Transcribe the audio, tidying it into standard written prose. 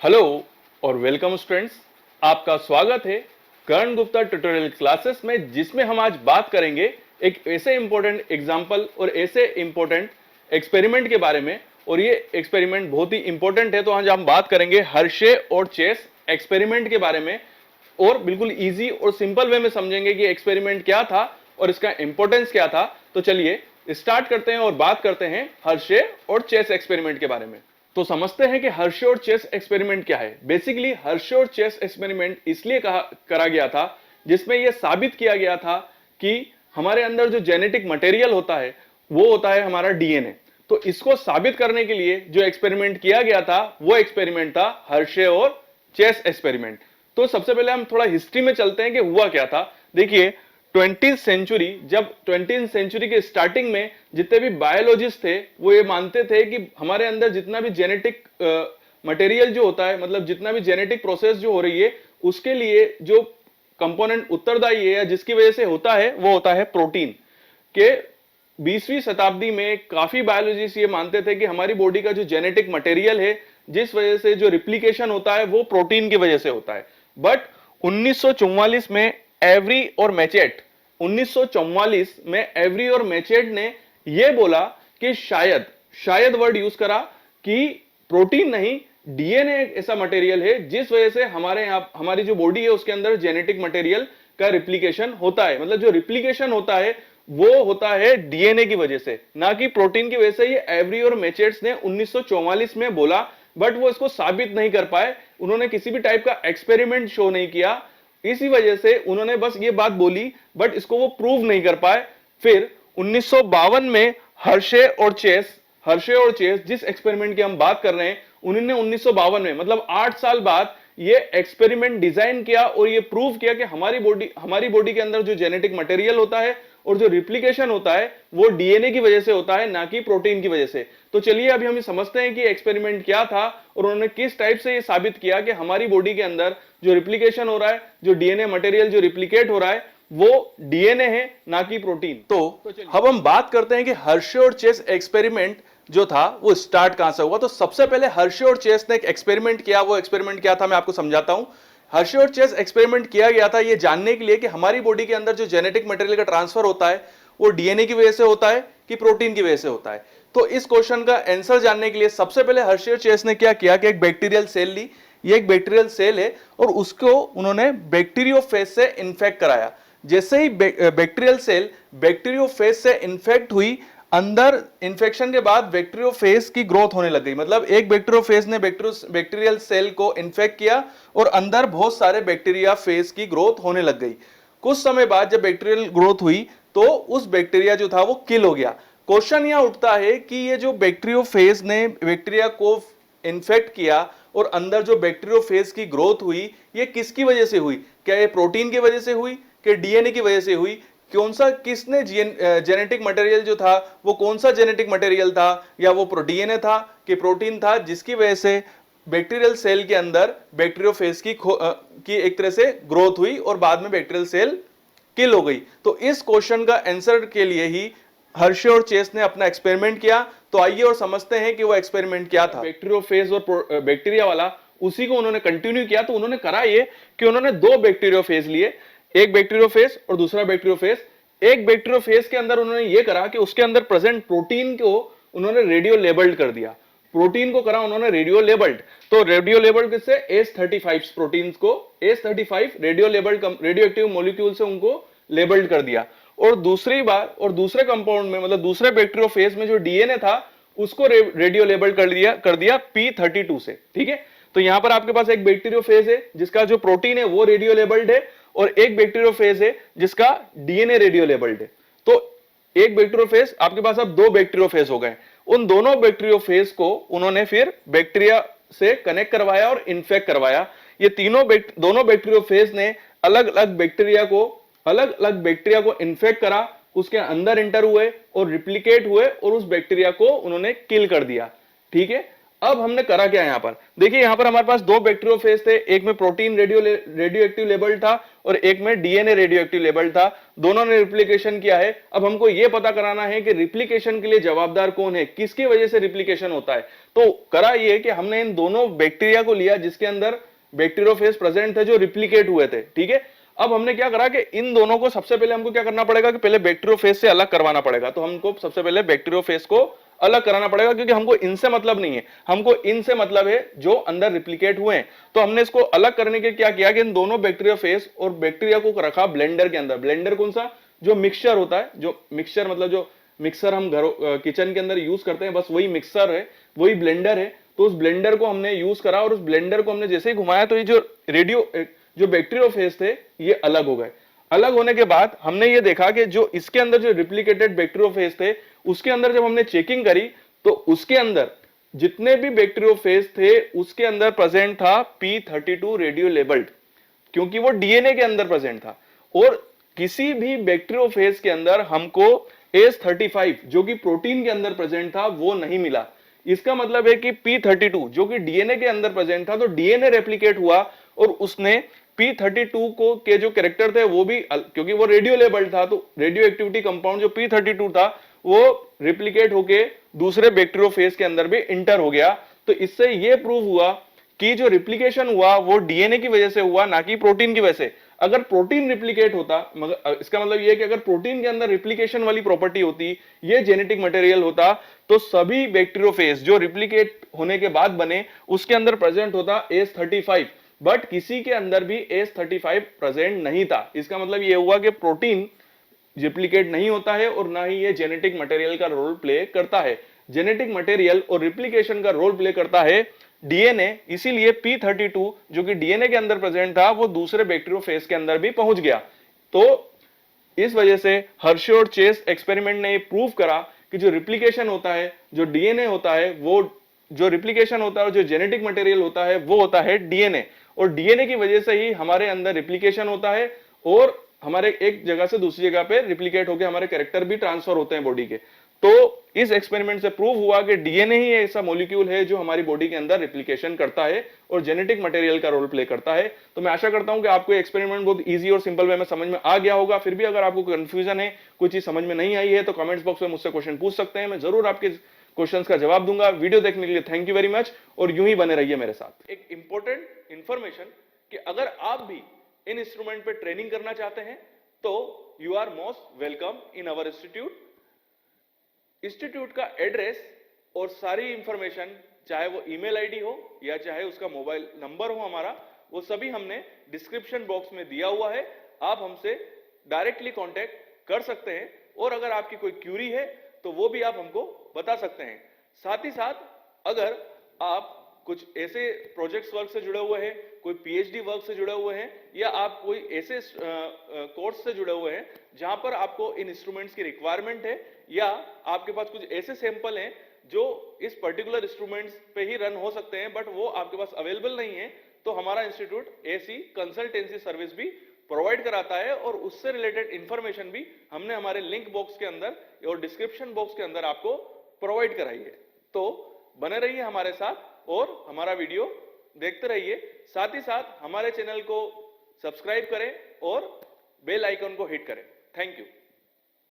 Hello और welcome students. आपका स्वागत है कर्ण गुप्ता ट्यूटोरियल क्लासेस में, जिसमें हम आज बात करेंगे एक ऐसे इंपॉर्टेंट एग्जाम्पल और ऐसे इंपॉर्टेंट एक्सपेरिमेंट के बारे में। और ये एक्सपेरिमेंट बहुत ही इंपॉर्टेंट है, तो आज हम बात करेंगे हर्शे और चेस एक्सपेरिमेंट के बारे में और बिल्कुल इजी और सिंपल वे में समझेंगे कि एक्सपेरिमेंट क्या था और इसका इंपॉर्टेंस क्या था। तो चलिए स्टार्ट करते हैं और बात करते हैं हर्शे और चेस एक्सपेरिमेंट के बारे में। तो समझते हैं कि हर्शे और चेस एक्सपेरिमेंट क्या है। बेसिकली हर्शे और चेस एक्सपेरिमेंट इसलिए करा गया था जिसमें यह साबित किया गया था कि हमारे अंदर जो जेनेटिक मटेरियल होता है वो होता है हमारा डीएनए। तो इसको साबित करने के लिए जो एक्सपेरिमेंट किया गया था वो एक्सपेरिमेंट था हर्शे और चेस एक्सपेरिमेंट। तो सबसे पहले हम थोड़ा हिस्ट्री में चलते हैं कि हुआ क्या था। देखिए 20th सेंचुरी, जब 20th सेंचुरी के स्टार्टिंग में जितने भी बायोलॉजिस्ट थे वो ये मानते थे कि हमारे अंदर जितना भी जेनेटिक मटेरियल जो होता है, मतलब जितना भी जेनेटिक प्रोसेस जो हो रही है उसके लिए जो कंपोनेंट उत्तरदायी है या जिसकी वजह से होता है वो होता है प्रोटीन। के 20वीं शताब्दी में काफी बायोलॉजिस्ट ये मानते थे कि हमारी बॉडी का जो जेनेटिक मटेरियल है, जिस वजह से जो रिप्लिकेशन होता है वो प्रोटीन की वजह से होता है। बट 1944 में एवरी और मैचेट 1944 में एवरी और मैचेट ने यह बोला कि शायद वर्ड यूज करा कि प्रोटीन नहीं, डीएनए ऐसा मटेरियल है जिस वजह से हमारी जो बॉडी है उसके अंदर जेनेटिक मटेरियल का रिप्लिकेशन होता है। मतलब जो रिप्लिकेशन होता है वो होता है डीएनए की वजह से, ना कि प्रोटीन की वजह से। ये एवरी और मैचेट्स ने 1944 में बोला, बट वो इसको साबित नहीं कर पाए। उन्होंने किसी भी टाइप का एक्सपेरिमेंट शो नहीं किया, इसी वजह से उन्होंने बस ये बात बोली बट इसको वो प्रूव नहीं कर पाए। फिर 1952 में हर्शे और चेस जिस एक्सपेरिमेंट की हम बात कर रहे हैं, उन्होंने 1952 में मतलब 8 साल बाद ये एक्सपेरिमेंट डिजाइन किया और ये प्रूव किया कि हमारी बॉडी के अंदर जो जेनेटिक मटेरियल होता है और जो रिप्लिकेशन होता है वो डीएनए की वजह से होता है, ना कि प्रोटीन की वजह से। तो चलिए अभी हम समझते हैं कि एक्सपेरिमेंट क्या था और उन्होंने किस टाइप से ये साबित किया कि हमारी बॉडी के अंदर जो रिप्लिकेशन हो रहा है, जो डीएनए मटेरियल जो रिप्लिकेट हो रहा है वो डीएनए है, ना कि प्रोटीन। तो अब हम बात करते हैं कि हर्शे और चेस एक्सपेरिमेंट जो था वो स्टार्ट कहां से हुआ। तो सबसे पहले हर्शे और चेस ने एक एक्सपेरिमेंट किया। वो एक्सपेरिमेंट क्या था मैं आपको समझाता हूं। हर्शे और चेस एक्सपेरिमेंट किया गया था ये जानने के लिए कि हमारी बॉडी के अंदर जो जेनेटिक मटेरियल का ट्रांसफर होता है वो डीएनए की वजह से होता है कि प्रोटीन की वजह से होता है। तो इस क्वेश्चन का आंसर जानने के लिए सबसे पहले हर्शे और चेस ने क्या किया कि एक बैक्टीरियल सेल ली। ये एक बैक्टीरियल सेल है और उसको उन्होंने बैक्टीरियोफेज से इन्फेक्ट कराया। जैसे ही बैक्टीरियल सेल बैक्टीरियोफेज से इन्फेक्ट हुई, अंदर इन्फेक्शन के बाद बैक्टीरियोफेज की ग्रोथ होने लग गई। मतलब एक बैक्टीरियोफेज ने बैक्टीरियल सेल को इन्फेक्ट किया और अंदर बहुत सारे बैक्टीरिया फेज की ग्रोथ होने लग गई। कुछ समय बाद जब बैक्टीरियल ग्रोथ हुई तो उस बैक्टीरिया जो था वो किल हो गया। क्वेश्चन यहां उठता है कि ये जो बैक्टीरियोफेज ने बैक्टीरिया को इन्फेक्ट किया और अंदर जो बैक्टीरियोफेज की ग्रोथ हुई ये किसकी वजह से हुई? क्या ये प्रोटीन की वजह से हुई कि डीएनए की वजह से हुई? किसने जेनेटिक मटेरियल जो था वो कौन सा जेनेटिक मटेरियल था, या वो डीएनए था कि प्रोटीन था, जिसकी वजह से बैक्टीरियल सेल के अंदर बैक्टीरियोफेज की एक तरह से ग्रोथ हुई और बाद में बैक्टीरियल सेल किल हो गई। तो इस क्वेश्चन का आंसर के लिए ही हर्शे और चेस ने अपना एक्सपेरिमेंट किया। तो आइए और समझते हैं कि वो एक्सपेरिमेंट क्या था। बैक्टीरियोफेज और बैक्टीरिया वाला उसी को उन्होंने कंटिन्यू किया। तो उन्होंने करा ये कि उन्होंने दो बैक्टीरियोफेज लिए, एक बैक्टीरियोफेज और दूसरा बैक्टीरियोफेज। एक बैक्टीरियोफेज के अंदर उन्होंने ये करा कि उसके अंदर प्रेजेंट प्रोटीन को उन्होंने रेडियो लेबल्ड कर दिया। प्रोटीन को करा उन्होंने रेडियो लेबल्ड। तो रेडियो लेबल्ड किससे? S35 प्रोटीन्स को S35 रेडियो एक्टिव मॉलिक्यूल से उनको लेबल्ड कर दिया। और दूसरी बार और दूसरे कंपाउंड में मतलब दूसरे बैक्टीरियोफेज में जो डीएनए था उसको रेडियो लेबल्ड कर दिया P32 से। ठीक है, तो यहां पर आपके पास एक बैक्टीरियोफेज है जिसका जो प्रोटीन है वो रेडियो लेबल्ड है और एक बैक्टीरियोफेज है जिसका डीएनए रेडियो लेबल्ड है। तो एक बैक्टीरियोफेज, आपके पास अब दो बैक्टीरियोफेज हो गए। उन दोनों बैक्टीरियोफेज को उन्होंने फिर बैक्टीरिया से कनेक्ट करवाया और इन्फेक्ट करवाया। ये दोनों बैक्टीरियोफेज ने अलग अलग बैक्टीरिया को इन्फेक्ट करा, उसके अंदर इंटर हुए और रिप्लिकेट हुए और उस बैक्टीरिया को उन्होंने किल कर दिया। ठीक है, अब हमने करा क्या यहाँ पर, देखिए यहाँ पर हमारे पास दो बैक्टीरियोफेज थे, एक में प्रोटीन रेडियो एक्टिव लेबल था और एक में डीएनए रेडियो एक्टिव लेबल था, दोनों ने रिप्लिकेशन किया है। अब हमको यह पता कराना है कि रिप्लिकेशन के लिए जवाबदार कौन है, किसकी वजह से रिप्लिकेशन होता है। तो करा ये कि हमने इन दोनों बैक्टीरिया को लिया जिसके अंदर बैक्टीरियोफेज प्रेजेंट थे जो रिप्लिकेट हुए थे, ठीक है। अब हमने क्या करा कि इन दोनों को सबसे पहले हमको क्या करना पड़ेगा कि पहले बैक्टीरियोफेज से अलग करवाना पड़ेगा। तो हमको सबसे पहले बैक्टीरियोफेज को अलग कराना पड़ेगा, क्योंकि हमको इनसे मतलब नहीं है, हमको इनसे मतलब है जो अंदर रिप्लिकेट हुए हैं। तो हमने इसको अलग करने के क्या किया कि इन दोनों बैक्टीरियोफेज और बैक्टीरिया को रखा ब्लेंडर के अंदर। ब्लेंडर कौन सा, जो मिक्सचर होता है, जो मिक्सचर मतलब जो मिक्सर हम घरों किचन के अंदर यूज करते हैं, बस वही मिक्सर है, वही ब्लेंडर है। तो उस ब्लेंडर को हमने यूज करा और उस ब्लेंडर को हमने जैसे ही घुमाया तो ये जो बैक्टीरियोफेज थे ये अलग हो गए। अलग होने के बाद हमने ये देखा कि जो इसके अंदर जो रिप्लिकेटेड बैक्टीरियोफेज थे उसके अंदर जब हमने चेकिंग करी तो उसके अंदर जितने भी बैक्टीरियोफेज थे उसके अंदर प्रेजेंट था P32 रेडियो लेबल्ड, क्योंकि वो डीएनए के अंदर प्रेजेंट था। और किसी भी बैक्टीरियोफेज के अंदर हमको ACE35 जो कि प्रोटीन के अंदर प्रेजेंट था वो नहीं मिला। इसका मतलब है कि P32 जो कि डीएनए के अंदर प्रेजेंट था, तो डीएनए रेप्लिकेट हुआ और उसने P32 को के जो कैरेक्टर थे वो भी, क्योंकि वो रेडियो लेबल्ड था, तो रेडियो एक्टिविटी कंपाउंड जो P32 था वो रिप्लिकेट होके दूसरे बैक्टीरियोफेज के अंदर भी इंटर हो गया। तो इससे ये प्रूव हुआ कि जो रिप्लिकेशन हुआ वो डीएनए की वजह से हुआ, ना कि प्रोटीन की वजह से। अगर प्रोटीन रिप्लिकेट होता, मगर इसका मतलब ये है कि अगर प्रोटीन के अंदर रिप्लिकेशन वाली प्रॉपर्टी होती, ये जेनेटिक मटेरियल होता, तो सभी बैक्टीरियोफेज जो रिप्लिकेट होने के बाद बने उसके अंदर प्रेजेंट होता ACE35, बट किसी के अंदर भी ACE35 प्रेजेंट नहीं था। इसका मतलब ये हुआ कि प्रोटीन रिप्लिकेट नहीं होता है और ना ही ये जेनेटिक मटेरियल का रोल प्ले करता है। जेनेटिक मटेरियल और रिप्लिकेशन का रोल प्ले करता है डीएनए, इसीलिए P32 जो कि डीएनए के अंदर प्रेजेंट था वो दूसरे बैक्टीरियोफेज के अंदर भी पहुंच गया। तो इस वजह से हर्शे और चेस एक्सपेरिमेंट ने ये प्रूव करा कि जो रिप्लिकेशन होता है, जो डीएनए होता है, वो जो रिप्लिकेशन होता है और जो जेनेटिक मटेरियल होता है वो होता है डीएनए, और डीएनए की वजह से ही हमारे अंदर रिप्लिकेशन होता है और हमारे एक जगह से दूसरी जगह पे रिप्लिकेट होकर हमारे कैरेक्टर भी ट्रांसफर होते हैं बॉडी के। तो इस एक्सपेरिमेंट से प्रूव हुआ कि डीएनए ही ऐसा मॉलिक्यूल है जो हमारी बॉडी के अंदर रिप्लिकेशन करता है और जेनेटिक मटेरियल का रोल प्ले करता है। तो मैं आशा करता हूं कि आपको एक्सपेरिमेंट बहुत इजी और सिंपल वे में समझ में आ गया होगा। फिर भी अगर आपको कंफ्यूजन है, कोई चीज समझ में नहीं आई है, तो कमेंट्स बॉक्स में मुझसे क्वेश्चन पूछ सकते हैं, मैं जरूर आपके क्वेश्चंस का जवाब दूंगा। वीडियो देखने के लिए थैंक यू वेरी मच और यूं ही बने रहिए मेरे साथ। एक इंपॉर्टेंट इंफॉर्मेशन कि अगर आप भी इन इंस्ट्रूमेंट पे ट्रेनिंग करना चाहते हैं तो you are most welcome in our institute. Institute का एड्रेस और सारी इंफॉर्मेशन, चाहे वो ईमेल आईडी हो या चाहे उसका मोबाइल नंबर हो हमारा, वो सभी हमने डिस्क्रिप्शन बॉक्स में दिया हुआ है। आप हमसे डायरेक्टली कांटेक्ट कर सकते हैं और अगर आपकी कोई क्यूरी है तो वो भी आप हमको बता सकते हैं। साथ ही साथ अगर आप कुछ ऐसे प्रोजेक्ट्स वर्क से जुड़े हुए हैं, कोई पीएचडी वर्क से जुड़े हुए हैं, या आप कोई ऐसे कोर्स से जुड़े हुए हैं जहां पर आपको इन इंस्ट्रूमेंट्स की रिक्वायरमेंट है, या आपके पास कुछ ऐसे सैंपल हैं जो इस पर्टिकुलर इंस्ट्रूमेंट्स पे ही रन हो सकते हैं बट वो आपके पास अवेलेबल नहीं है, तो हमारा इंस्टीट्यूट ऐसी कंसल्टेंसी सर्विस भी प्रोवाइड कराता है और उससे रिलेटेड इंफॉर्मेशन भी हमने हमारे लिंक बॉक्स के अंदर और डिस्क्रिप्शन बॉक्स के अंदर आपको प्रोवाइड कराई है। तो बने रहिए हमारे साथ और हमारा वीडियो देखते रहिए। साथ ही साथ हमारे चैनल को सब्सक्राइब करें और बेल आइकन को हिट करें। Thank you.